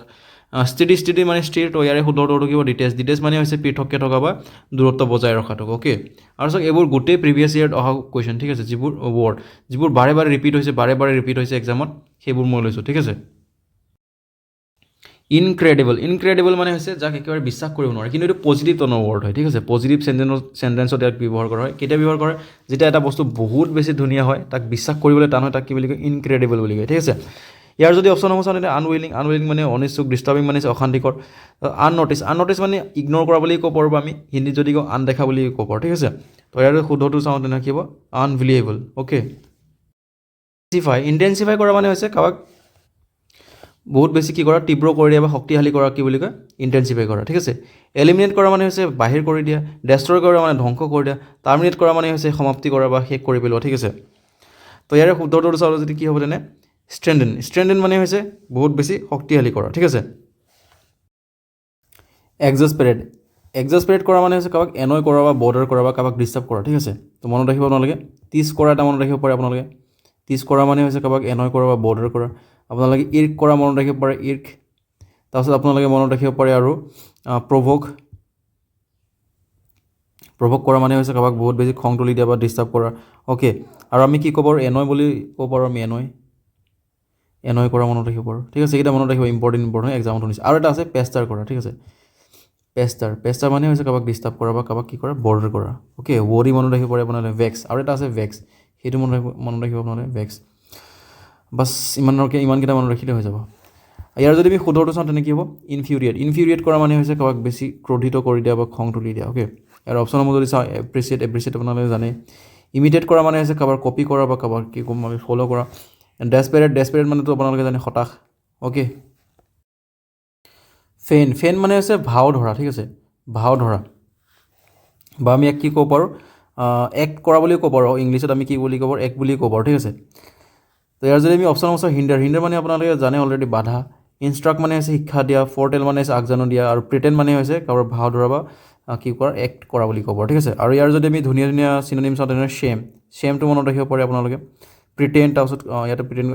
Speaker 1: স্থিতি মানে স্থিৰ তো ইয়াৰে শুদ্ধটো কিব ডিটেচ মানে হৈছে পৃথককৈ থকা বা দূৰত্ব বজাই ৰখাটো অ'কে আৰু চাওক এইবোৰ গোটেই প্ৰিভিয়াছ ইয়েৰত অহা কুৱেশ্যন ঠিক আছে যিবোৰ ৱৰ্ড যিবোৰ বাৰে বাৰে ৰিপিট হৈছে এক্সামত সেইবোৰ মই লৈছোঁ ঠিক আছে ইনক্ৰেডিবল মানে হৈছে যাক একেবাৰে বিশ্বাস কৰিব নোৱাৰে কিন্তু এইটো পজিটিভ টনৰ ৱৰ্ড হয় ঠিক আছে পজিটিভ চেণ্টেন্সত ইয়াক ব্যৱহাৰ কৰা হয় কেতিয়া ব্যৱহাৰ কৰে যেতিয়া এটা বস্তু বহুত বেছি ধুনীয়া হয় তাক বিশ্বাস কৰিবলৈ টান হয় তাক কি বুলি কয় ইনক্ৰেডিবল বুলি কয় ঠিক আছে ইয়াৰ যদি অপশ্যনসমূহ চাওঁ তেতিয়া আনউইলিং মানে অনিচ্ছুক ডিষ্টাৰ্বিং মানে অশান্তিকৰ আননটিছ মানে ইগন'ৰ কৰা বুলি ক'ব পাৰোঁ আমি হিন্দীত যদি কওঁ আনদেখা বুলি ক'ব পাৰোঁ ঠিক আছে তো ইয়াৰ শুদ্ধটো চাওঁ তেনেহ'লে কি হ'ব আনবিলিভেবল অ'কে ইণ্টেনচিফাই কৰা মানে হৈছে কাৰোবাক বহুত বেছি কি কৰা তীব্ৰ কৰি দিয়া বা শক্তিশালী কৰা কি বুলি কয় ইণ্টেনচিফাই কৰা ঠিক আছে এলিমিনেট কৰা মানে হৈছে বাহিৰ কৰি দিয়া ডেষ্ট্ৰয় কৰা মানে ধ্বংস কৰি দিয়া টাৰ্মিনেট কৰা মানে হৈছে সমাপ্তি কৰা বা শেষ কৰি পেলোৱা ঠিক আছে তো ইয়াৰে শুদ্ধটো চাওঁ যদি কি হ'ব তেনে ষ্ট্ৰেণ্ডেন মানে হৈছে বহুত বেছি শক্তিশালী কৰা ঠিক আছে এক্সাছপেৰেট কৰা মানে হৈছে কাৰোবাক এনয় কৰা বা বৰ্ডাৰ কৰা বা কাৰোবাক ডিষ্টাৰ্ব কৰা ঠিক আছে তো মনত ৰাখিব আপোনালোকে টিজ কৰা এটা মনত ৰাখিব পাৰে আপোনালোকে টিজ কৰা মানে হৈছে কাৰোবাক এনয় কৰা বা বৰ্ডাৰ কৰা আপোনালোকে ইৰ্ক কৰা মনত ৰাখিব পাৰে তাৰপিছত আপোনালোকে মনত ৰাখিব পাৰে আৰু প্ৰভোক কৰা মানে হৈছে কাৰোবাক বহুত বেছি খং তুলি দিয়া বা ডিষ্টাৰ্ব কৰা অ'কে আৰু আমি কি ক'ব পাৰোঁ এনয় বুলি ক'ব পাৰোঁ আমি এনয় কৰা মনত ৰাখিব পাৰোঁ ঠিক আছে এইকেইটা মনত ৰাখিব ইম্পৰ্টেণ্ট এক্সামত শুনিছে আৰু এটা আছে পেষ্টাৰ কৰা ঠিক আছে পেষ্টাৰ মানে হৈছে কাৰোবাক ডিষ্টাৰ্ব কৰা বা কাৰোবাক কি কৰা বৰ্ডাৰ কৰা অ'কে ৱৰি মনত ৰাখিব পাৰে আপোনালোকে ভেক্স আৰু এটা আছে ভেক্স সেইটো মনত ৰাখিব আপোনালোকে ভেক্স বাছ ইমানকেইটা মনত ৰাখিলে হৈ যাব। ইয়াৰ যদি আমি শুদ্ধটো চাওঁ তেনে কি হ'ব? ইনফিউৰিয়েট কৰা মানে হৈছে কাৰোবাক বেছি ক্ৰোধিত কৰি দিয়া বা খং তুলি দিয়া। অ'কে, ইয়াৰ অপশ্যন নম্বৰ যদি চাওঁ এপ্ৰিচিয়েট আপোনালোকে জানে। ইমিটেট কৰা মানে হৈছে কাৰোবাৰ কপি কৰা বা কাৰোবাৰ কি ক'ম আমি ফ'ল' কৰা। ডেছপেৰেট মানেতো আপোনালোকে জানে হতাশ। অ'কে, ফেইন মানে হৈছে ভাও ধৰা, ঠিক আছে, ভাও ধৰা, বা আমি ইয়াক কি ক'ব পাৰোঁ? এক্ট কৰা বুলিও ক'ব পাৰোঁ। ইংলিছত আমি কি বুলি ক'ব পাৰোঁ? এক্ট বুলি ক'ব পাৰোঁ, ঠিক আছে। তো ইয়াৰ যদি আমি অপশ্যন নম্বৰ হিণ্ডাৰ মানে আপোনালোকে জানে অলৰেডি বাধা। ইনষ্ট্ৰাক্ট মানে হৈছে শিক্ষা দিয়া। ফৰটেল মানে হৈছে আগজানো দিয়া। আৰু প্ৰিটেণ্ড মানে হৈছে কাৰোবাৰ ভাও ধৰা বা কি কৰা এক্ট কৰা বুলি ক'ব, ঠিক আছে। আৰু ইয়াৰ যদি আমি ধুনীয়া চিনোনিম চাওঁ তেনেহ'লে শ্বেমটো মনত ৰাখিব পাৰে আপোনালোকে। প্ৰিটেণ্ড, তাৰপিছত ইয়াতে প্ৰিটেণ্ড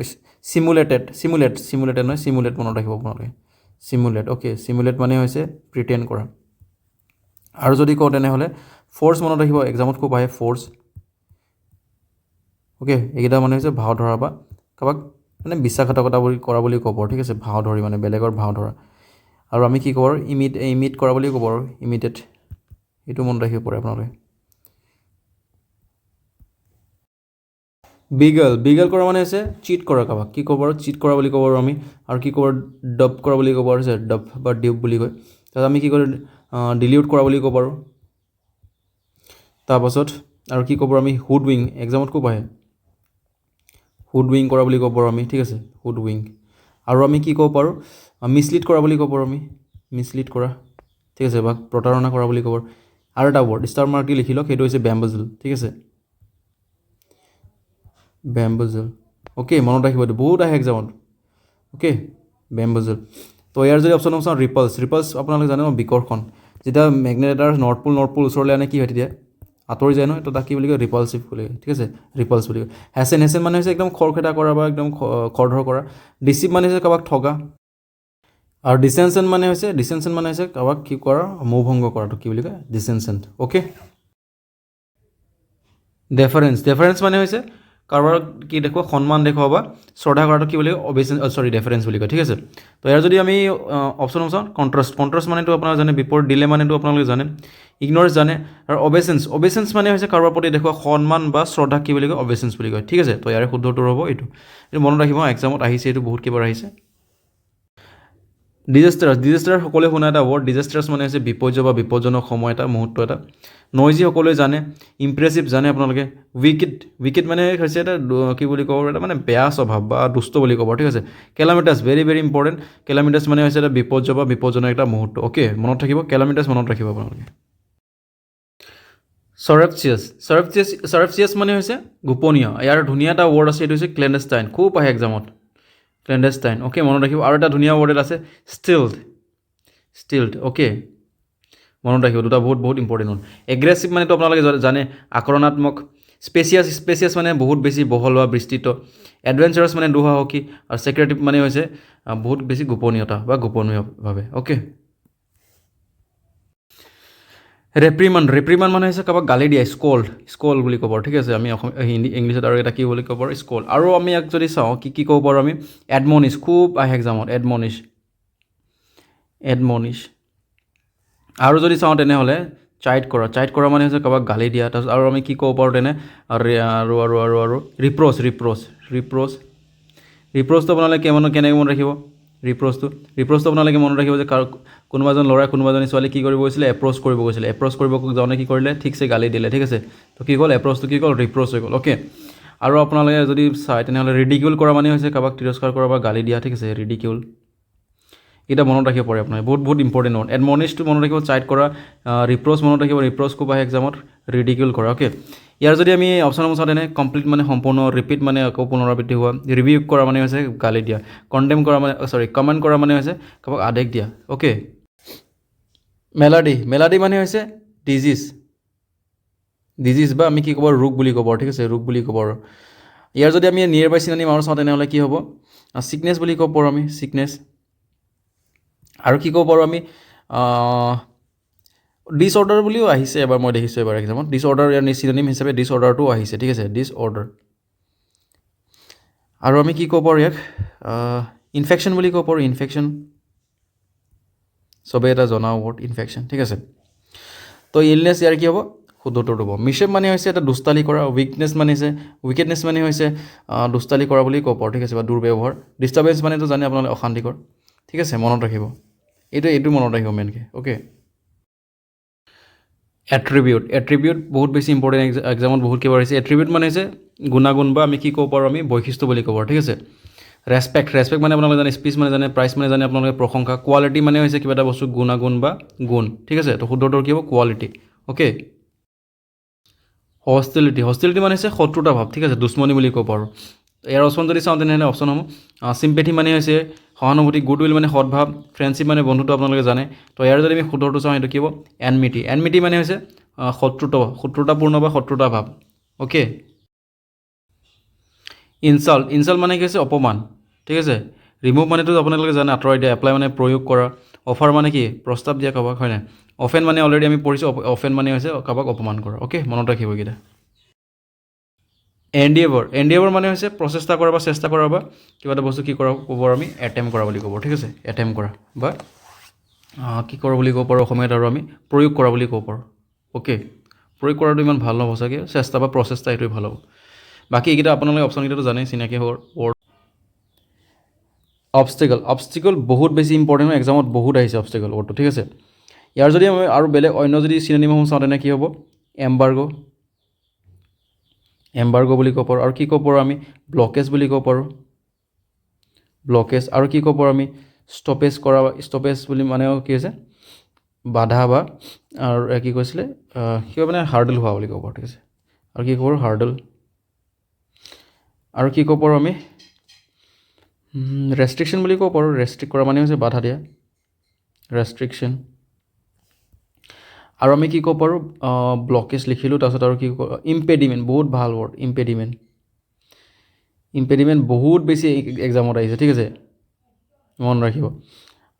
Speaker 1: চিমুলেট মনত ৰাখিব আপোনালোকে। চিমুলেট, অ'কে, চিমুলেট মানে হৈছে প্ৰিটেণ্ড কৰা। আৰু যদি কওঁ তেনেহ'লে ফ'ৰ্চ মনত ৰাখিব, এক্সামত খুব আহে ফ'ৰ্চ। অ'কে, এইকেইটা মানে হৈছে ভাও ধৰা বা কাৰোবাক মানে বিশ্বাসঘাতকতা কৰা বুলি ক'ব, ঠিক আছে, ভাও ধৰি মানে বেলেগৰ ভাও ধৰা। আৰু আমি কি ক'ব পাৰোঁ? ইমিট কৰা বুলি ক'ব পাৰোঁ, ইমিটেড, এইটো মনত ৰাখিব পাৰে আপোনালোকে। বিগল কৰা মানে হৈছে চিট কৰা কাৰোবাক, কি ক'ব পাৰোঁ? চিট কৰা বুলি ক'ব পাৰোঁ আমি। আৰু কি ক'ব? ডব কৰা বুলি ক'ব পাৰোঁ, ডব বা ডিউব বুলি কয়। তাৰপিছত আমি কি কৰোঁ? ডিলিউট কৰা বুলি ক'ব পাৰোঁ। তাৰপাছত আৰু কি ক'ব পাৰোঁ আমি? হুডউইং, এক্সামত খুব আহে। হুডউইং কৰা বুলি ক'ব পাৰোঁ আমি, ঠিক আছে, হুডউইং। আৰু আমি কি ক'ব পাৰোঁ? মিছলিড কৰা বুলি ক'ব পাৰোঁ আমি, মিছলিড কৰা, ঠিক আছে, বা প্ৰতাৰণা কৰা বুলি ক'ব পাৰোঁ। আৰু এটা ৱৰ্ড ষ্টাৰ মাৰ্ক দি লিখি লওক, সেইটো হৈছে বেম্বজল, ঠিক আছে, বেম্বজল। অ'কে, মনত ৰাখিব, এইটো বহুত আহে এক্সামত। অ'কে, বেম্বজল। তো ইয়াৰ যদি অপশ্যন চাওঁ ৰিপালছ আপোনালোকে জানে বিকৰ্ষণ। যেতিয়া মেগনেট এটাৰ নৰ্থ পোল ওচৰলৈ আনে কি হয় তেতিয়া? আঁতৰি যায় নহয়, তো তাক কি বুলি কয়? ৰিপালচিভ বুলি কয়, ঠিক আছে, ৰিপালছ বুলি কয়। হেচেন মানে হৈছে একদম খৰখেদা কৰা বা একদম খৰধৰ কৰা। ডিচিভ মানে হৈছে কাৰোবাক ঠগা। আৰু ডিচেনশ্যন মানে হৈছে কাৰোবাক কি কৰা? মোহভংগ কৰাটো কি বুলি কয়? ডিচেনশ্যন। অ'কে, ডেফাৰেঞ্চ মানে হৈছে কাৰোবাৰ কি দেখুওৱা? সন্মান দেখুওৱা বা শ্ৰদ্ধা কৰাটো কি বুলি কয়? ডেফাৰেঞ্চ বুলি কয়, ঠিক আছে। তো ইয়াৰ যদি আমি অপশ্যন চাওঁ কণ্ট্ৰাষ্ট মানেতো আপোনাৰ জানে বিপৰীত, দিলে মানেতো আপোনালোকে জানে, ইগন'ৰেঞ্চ জানে। আৰু অবেচেঞ্চ মানে হৈছে কাৰোবাৰ প্ৰতি দেখুওৱা সন্মান বা শ্ৰদ্ধা কি বুলি কয়? অবেচেঞ্চ বুলি কয়, ঠিক আছে। তো ইয়াৰে শুদ্ধ উত্তৰ হ'ব এইটো মনত ৰাখিব, এক্সামত আহিছে, এইটো বহুত কেইবাৰ আহিছে। ডিজাষ্টাৰ সকলোৱে শুনা এটা ৱৰ্ড। ডিজাষ্টাৰাছ মানে হৈছে বিপৰ্যয় বা বিপদজনক সময় এটা, মুহূৰ্ত এটা। নইজি সকলোৱে জানে, ইমপ্ৰেছিভ জানে আপোনালোকে। উইকেড মানে হৈছে এটা কি বুলি ক'ব? এটা মানে বেয়া স্বভাৱ বা দুষ্ট বুলি ক'ব, ঠিক আছে। কেলামিটাছ, ভেৰি ইম্পৰ্টেণ্ট। কেলামিটাছ মানে হৈছে এটা বিপৰ্যয় বা বিপদজনক এটা মুহূৰ্ত। অ'কে, মনত থাকিব, কেলামিটাছ মনত ৰাখিব আপোনালোকে। চাৰফচিয়াছ মানে হৈছে গোপনীয়। ইয়াৰ ধুনীয়া এটা ৱৰ্ড আছে, এইটো হৈছে ক্লেণ্ডেষ্টাইন, খুব আহে এক্সামত, ক্লেণ্ডেষ্টাইন। অ'কে, মনত ৰাখিব। আৰু এটা ধুনীয়া ৱৰ্ড এটা আছে ষ্টিল্ড। অ'কে, মনত ৰাখিব, দুটা বহুত ইম্পৰ্টেণ্ট ৱৰ্ড। এগ্ৰেছিভ মানেতো আপোনালোকে জানে আক্ৰমণাত্মক। স্পেচিয়াছ মানে বহুত বেছি বহল বা বিস্তৃত। এডভেঞ্চাৰাছ মানে দুঃসাহসী। আৰু ছেক্ৰেটিভ মানে হৈছে বহুত বেছি গোপনীয়তা বা গোপনীয়ভাৱে। অ'কে, ৰেপ্ৰিমান মানে হৈছে কাৰোবাক গালি দিয়া, স্কল বুলি ক'ব, ঠিক আছে। আমি ইংলিছত আৰু এটা কি বুলি ক'ব পাৰোঁ? স্কল। আৰু আমি ইয়াক যদি চাওঁ কি ক'ব পাৰোঁ আমি? এডমনিছ, খুব আহে এক্সামত, এডমনিছ। আৰু যদি চাওঁ তেনেহ'লে চাইড কৰা মানে হৈছে কাৰোবাক গালি দিয়া। তাৰপিছত আৰু আমি কি ক'ব পাৰোঁ তেনে? আৰু ৰিপ্ৰ'চটো আপোনালোকে কেনেকৈ মনত ৰাখিব? ৰিপ্ৰ'চটো আপোনালোকে মনত ৰাখিব যে কোনোবা এজন ল'ৰাই কোনোবা এজনী ছোৱালী কি কৰিব গৈছিলে? এপ্ৰ'চ কৰিব যাওঁতে কি কৰিলে? ঠিকছে গালি দিলে, ঠিক আছে। তো কি হ'ল? এপ্ৰ'চটো কি হ'ল? ৰিপ্ৰ'চ হৈ গ'ল। অ'কে, আৰু আপোনালোকে যদি চায় তেনেহ'লে ৰিডিকিউল কৰা মানে হৈছে কাৰোবাক তিৰস্কাৰ কৰা বা গালি দিয়া, ঠিক আছে, ৰিডিকিউল। এটা মনত ৰাখিব পাৰে আপোনালোকে, বহুত ইম্পৰ্টেণ্ট ৱৰ্ড। এডমনিছটো মনত ৰাখিব, চাইড কৰা। ৰিপ্ৰ'চ মনত ৰাখিব, ৰিপ্ৰ'চ খুব আহে এক্সামত। ৰিডিকিউল কৰা। অ'কে, ইয়াৰ যদি আমি অপশ্যন চাওঁ তেনে কমপ্লিট মানে সম্পূৰ্ণ, ৰিপিট মানে আকৌ পুনৰাবৃত্তি হোৱা, ৰিভিউ কৰা মানে হৈছে গালি দিয়া, কমেণ্ট কৰা মানে হৈছে কাৰোবাক আদেশ দিয়া। অ'কে, মেলাডি মানে হৈছে ডিজিজ বা আমি কি ক'ব? ৰোগ বুলি ক'ব, ঠিক আছে, ৰোগ বুলি ক'ব। আৰু ইয়াৰ যদি আমি নিয়েৰ বাই চিননিম আৰু চাওঁ তেনেহ'লে কি হ'ব? চিকনেছ বুলি ক'ব পাৰোঁ আমি, চিকনেছ। আৰু কি ক'ব পাৰোঁ আমি? ডিছঅৰ্ডাৰ বুলিও আহিছে এবাৰ, মই দেখিছোঁ এবাৰ এক্সামত। ডিছঅৰ্ডাৰ ইয়াৰ চিননিম হিচাপে ডিছঅৰ্ডাৰটোও আহিছে, ঠিক আছে, ডিছঅৰ্ডাৰ। আৰু আমি কি ক'ব পাৰোঁ ইয়াক? ইনফেকশ্যন বুলি ক'ব পাৰোঁ, ইনফেকশ্যন। চবেই এটা জনা ৱৰ্ড, ইনফেকশ্যন, ঠিক আছে। তো ইলনেছ ইয়াৰ কি হ'ব? শুদ্ধ উত্তৰটো হ'ব। মিছশেপ মানে হৈছে এটা দুষ্টালি কৰা, উইকেটনেছ মানে হৈছে দুষ্টালি কৰা বুলি ক'ব পাৰোঁ, ঠিক আছে, বা দুৰ্ব্যৱহাৰ। ডিষ্টাৰ্বেঞ্চ মানেতো জানে আপোনালোকে অশান্তিকৰ, ঠিক আছে, মনত ৰাখিব, এইটো মনত ৰাখিব মেইনকৈ, অ'কে। এট্ৰিবিউট বহুত বেছি ইম্পৰ্টেণ্ট, এক্সামত বহুত কিবা আহিছে। এট্ৰিবিউট মানে হৈছে গুণাগুণ বা আমি কি ক'ব পাৰোঁ, আমি বৈশিষ্ট্য বুলি ক'ব পাৰোঁ, ঠিক আছে। ৰেচপেক্ট মানে আপোনালোকে জানে, স্পীচ মানে জানে, প্ৰাইচ মানে জানে আপোনালোকে প্ৰশংসা। কোৱালিটি মানে হৈছে কিবা এটা বস্তু গুণাগুণ বা গুণ, ঠিক আছে, তো শুদ্ধ উত্তৰ কি হ'ব, কোৱালিটি, অ'কে। হষ্টিলিটি মানে হৈছে শত্ৰুতা ভাৱ, ঠিক আছে, দুশ্মনী বুলি ক'ব পাৰোঁ। ইয়াৰ অপশ্যন যদি চাওঁ তেনেহ'লে অপশ্যনসমূহ চিম্পেথি মানে হৈছে সহানুভূতি, গুডউইল মানে সদ্ভাৱ, ফ্ৰেণ্ডশ্বিপ মানে বন্ধুত্ব আপোনালোকে জানে। তো ইয়াৰ যদি আমি শুদ্ধটো চাওঁ সেইটো কি হ'ব, এনমিটি মানে হৈছে শত্ৰুতাপূৰ্ণ বা শত্ৰুতা ভাৱ, অ'কে। ইনচাল্ট মানে কি হৈছে অপমান, ঠিক আছে। ৰিমুভ মানেতো আপোনালোকে জানে আঁতৰাই দিয়া, এপ্লাই মানে প্ৰয়োগ কৰা, অফাৰ মানে কি প্ৰস্তাৱ দিয়া কাৰোবাক, হয় নাই। অফেন মানে অলৰেডি আমি পঢ়িছোঁ, অফেন মানে হৈছে কাৰোবাক অপমান কৰা, অ'কে, মনত ৰাখিব এইকেইটা। এনডিএভৰ মানে হৈছে প্ৰচেষ্টা কৰা বা চেষ্টা কৰা বা কিবা এটা বস্তু কি কৰা ক'ব আমি এটেম্প কৰা বুলি ক'ব, ঠিক আছে, এটেম্প কৰা বা কি কৰা বুলি ক'ব পাৰোঁ অসমীয়াত, আৰু আমি প্ৰয়োগ কৰা বুলি ক'ব পাৰোঁ, অ'কে। প্ৰয়োগ কৰাটো ইমান ভাল নহ'ব চাগে, চেষ্টা বা প্ৰচেষ্টা এইটোৱে ভাল হ'ব। বাকী এইকেইটা আপোনালোকে অপশ্যনকেইটাতো জানেই, চিনাকি হোৱাৰ ৱৰ্ড। অবষ্টিকল বহুত বেছি ইম্পৰ্টেণ্ট হয়, এক্সামত বহুত আহিছে অবষ্টিকল ৱৰ্ডটো, ঠিক আছে। ইয়াৰ যদি আমি আৰু বেলেগ অন্য যদি চিনোনিমসমূহ চাওঁ তেনে কি হ'ব, এম্বাৰ্গ বুলি ক'ব পাৰোঁ। আৰু কি ক'ব পাৰোঁ আমি, ব্লকেজ বুলি ক'ব পাৰোঁ, আৰু কি ক'ব পাৰোঁ আমি, ষ্টপেজ বুলি মানে কি হৈছে বাধা বা আৰু কি কৈছিলে কিবা মানে হাৰ্ডল হোৱা বুলি ক'ব পাৰোঁ, ঠিক আছে। আৰু কি ক'ব পাৰোঁ হাৰ্ডল, আৰু কি ক'ব পাৰোঁ আমি ৰেষ্ট্ৰিকশ্যন বুলি ক'ব পাৰোঁ, ৰেষ্ট্ৰিক্ট কৰা মানে হৈছে বাধা দিয়া, ৰেষ্ট্ৰিকশ্যন। আৰু আমি কি ক'ব পাৰোঁ ব্লকেজ লিখিলোঁ, তাৰপিছত আৰু কি ক'ব, ইম্পেডিমেণ্ট বহুত ভাল ৱৰ্ড, ইম্পেডিমেণ্ট বহুত বেছি এক্সামত আহিছে, ঠিক আছে, মনত ৰাখিব।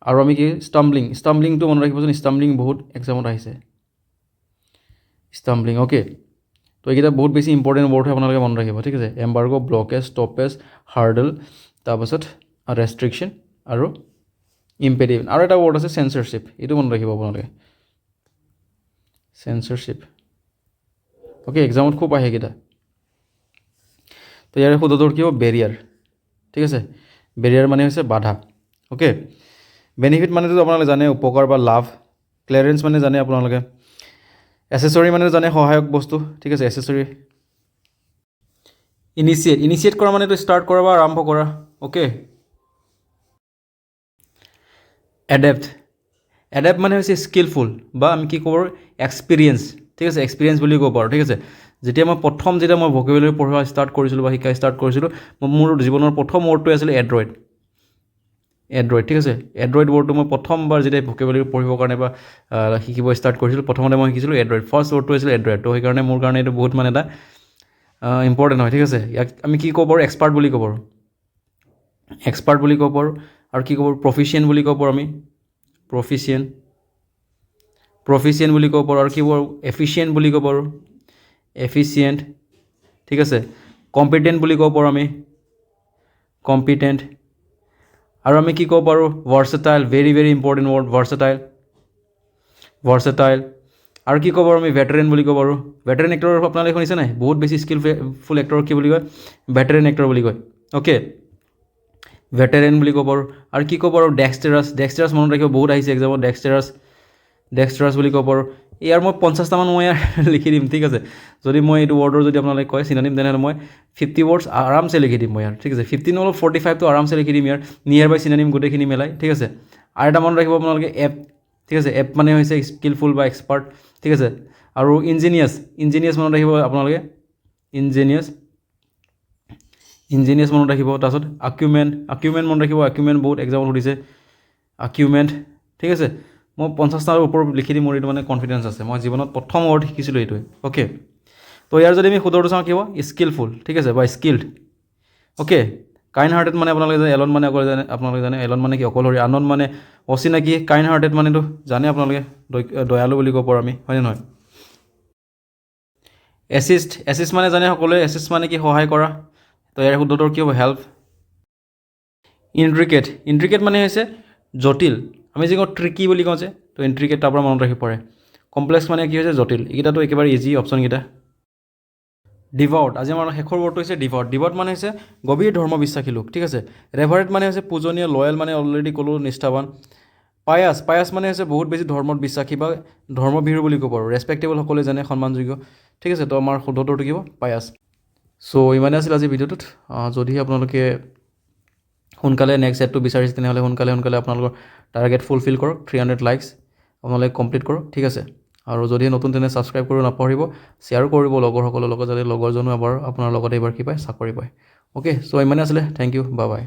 Speaker 1: আৰু আমি কি ষ্টাম্বলিংটো মনত ৰাখিবচোন, ষ্টাম্বলিং বহুত এক্সামত আহিছে, অ'কে। তো এইকেইটা বহুত বেছি ইম্পৰ্টেণ্ট ৱৰ্ড হয়, আপোনালোকে মনত ৰাখিব, ঠিক আছে। এম্বাৰ্গ, ব্লকেজ, ষ্টপেজ, হাৰ্ডল, তাৰপাছত ৰেষ্ট্ৰিকশ্যন আৰু ইম্পেডিমেণ্ট। আৰু এটা ৱৰ্ড আছে চেঞ্চৰশ্বিপ, এইটো মনত ৰাখিব আপোনালোকে, চেঞ্চৰশ্বিপ, অ'কে। এক্সামত খুব আহে এইকেইটা। তো ইয়াৰে শুদ্ধটোৰ কি হ'ব, বেৰিয়াৰ, ঠিক আছে। বেৰিয়াৰ মানে হৈছে বাধা, অ'কে। বেনিফিট মানেতো আপোনালোকে জানে উপকাৰ বা লাভ। ক্লিয়াৰেঞ্চ মানে জানে আপোনালোকে। এচেছৰী মানে জানে সহায়ক বস্তু, ঠিক আছে, এচেছৰী। ইনিচিয়েট কৰা মানেতো ষ্টাৰ্ট কৰা বা আৰম্ভ কৰা, অ'কে। এডেপ্ট মানে হৈছে স্কিলফুল বা আমি কি ক'ব পাৰোঁ এক্সপিৰিয়েঞ্চ, ঠিক আছে, এক্সপিৰিয়েঞ্চ বুলি ক'ব পাৰোঁ, ঠিক আছে। যেতিয়া মই ভকেবুলাৰী পঢ়া ষ্টাৰ্ট কৰিছিলোঁ বা শিকা ষ্টাৰ্ট কৰিছিলোঁ, মোৰ জীৱনৰ প্ৰথম ৱৰ্ডটোৱে আছিলে এড্ৰইড, ঠিক আছে। এড্ৰইড ৱৰ্ডটো মই প্ৰথমবাৰ যেতিয়া ভকেবুলাৰী পঢ়িবৰ কাৰণে বা শিকিব ষ্টাৰ্ট কৰিছিলোঁ, প্ৰথমতে মই শিকিছিলোঁ এড্ৰইড, ফাৰ্ষ্ট ৱৰ্ডটো আছিলে এড্ৰইড। তো সেইকাৰণে মোৰ কাৰণে এইটো বহুত মানে এটা ইম্পৰ্টেণ্ট হয়, ঠিক আছে। ইয়াক আমি কি ক'ব পাৰোঁ এক্সপাৰ্ট বুলি ক'ব পাৰোঁ, আৰু কি ক'ব পাৰোঁ প্ৰফিচিয়েণ্ট বুলি ক'ব পাৰোঁ আমি, প্ৰফিচিয়েণ্ট বুলি ক'ব পাৰোঁ। আৰু কি ক'ব পাৰোঁ এফিচিয়েণ্ট বুলি ক'ব পাৰোঁ, ঠিক আছে। কম্পিটেণ্ট বুলি ক'ব পাৰোঁ আমি, আৰু আমি কি ক'ব পাৰোঁ versatile, very important word, versatile. আৰু কি ক'ব পাৰোঁ আমি ভেটেৰেন বুলি ক'ব পাৰোঁ। ভেটেৰেন এক্টৰ আপোনালোকে শুনিছে নাই, বহুত বেছি স্কিলফুল এক্টৰ কি বুলি কয়, ভেটেৰেন এক্টৰ বুলি কয়, অ'কে। ভেটেৰেন বুলি ক'ব পাৰোঁ। আৰু কি ক'ব পাৰোঁ ডেক্সটেৰাছ মনত ৰাখিব, বহুত আহিছে এক্সামত, ডেক্সটেৰাছ বুলি ক'ব পাৰোঁ। ইয়াৰ মই 50টামান মই ইয়াৰ লিখি দিম, ঠিক আছে। যদি মই এইটো ৱৰ্ডৰ যদি আপোনালোকে কয় চিনোনিম, তেনেহ'লে মই 50 ৱৰ্ডছ আৰামছে লিখি দিম মই ইয়াৰ, ঠিক আছে। 50 নহ'লেও 45টো আৰামছে লিখি দিম ইয়াৰ, নিয়াৰ বাই চিনোনিম গোটেইখিনি মিলাই, ঠিক আছে। আৰু এটা মনত ৰাখিব আপোনালোকে এপ, ঠিক আছে। এপ মানে হৈছে স্কিলফুল বা এক্সপাৰ্ট, ঠিক আছে। আৰু ইঞ্জিনিয়াছ মনত ৰাখিব আপোনালোকে, ইঞ্জিনিয়াছ মনত ৰাখিব। তাৰপিছত আকিউমেণ্ট মনত ৰাখিব, আকিউমেণ্ট বহুত এক্সামত সুধিছে, ঠিক আছে। মই 50টাৰ ওপৰত লিখি দিম, মোৰ এইটো মানে কনফিডেঞ্চ আছে, মই জীৱনত প্ৰথম ৱৰ্ড শিকিছিলোঁ এইটোৱে, অ'কে। তো ইয়াৰ যদি আমি শুদ্ধটো চাওঁ কি হ'ব স্কিলফুল, ঠিক আছে, বা স্কিল্ড, অ'কে। কাইণ্ড হাৰ্টেড মানে আপোনালোকে জানে, এলন মানে আপোনালোকে জানে এলন মানে কি অকলশৰীয়া, আনন মানে অচিনাকি, কাইণ্ড হাৰ্টেড মানেতো জানে আপোনালোকে দয়ালু বুলি ক'ব পাৰোঁ আমি, হয়নে নহয়। এছিষ্ট মানে জানে সকলোৱে, এছিষ্ট মানে কি সহায় কৰা। তো ইয়াৰ শুদ্ধটোৰ কি হ'ব হেল্প। ইণ্ট্ৰিকেট মানে হৈছে জটিল, আমি যি কওঁ ট্ৰিকি বুলি কওঁ যে, তো ইণ্ট্ৰিকেট তাৰ পৰা মনত ৰাখিব পাৰে। কমপ্লেক্স মানে কি হৈছে জটিল, এইকেইটাতো একেবাৰে ইজি অপশ্যনকেইটা। ডিভট, আজি আমাৰ শেষৰ ৱৰ্ডটো হৈছে ডিভট। ডিভট মানে হৈছে গভীৰ ধৰ্মবিশ্বাসী লোক, ঠিক আছে। ৰেভাৰেট মানে হৈছে পূজনীয়, লয়েল মানে অলৰেডি ক'লোঁ নিষ্ঠাৱান। পায়াছ, পায়াছ মানে হৈছে বহুত বেছি ধৰ্মত বিশ্বাসী বা ধৰ্মভীৰু বুলি ক'ব পাৰোঁ, ৰেচপেক্টেবল সকলোৱে জানে, সন্মানযোগ্য, ঠিক আছে। তো আমাৰ শুদ্ধ উত্তৰটো কি হ'ব পায়াছ। চ' ইমানে আছিল আজি ভিডিঅ'টোত। যদি আপোনালোকে সোনকালে নেক্সট এডটো বিচাৰিছে তেনেহ'লে সোনকালে আপোনালোকৰ টাৰ্গেট ফুলফিল কৰক, 300 লাইকছ আপোনালোকে কমপ্লিট কৰক, ঠিক আছে। আৰু যদি নতুন তেনে ছাবস্ক্ৰাইব কৰিব নাপাহৰিব, শ্বেয়াৰো কৰিব লগৰসকলৰ লগত, যাতে লগৰজনো এবাৰ আপোনাৰ লগতে এইবাৰ কি পায় চাকৰি পায়। অ'কে, চ' ইমানে আছিলে, থেংক ইউ, বাই বাই।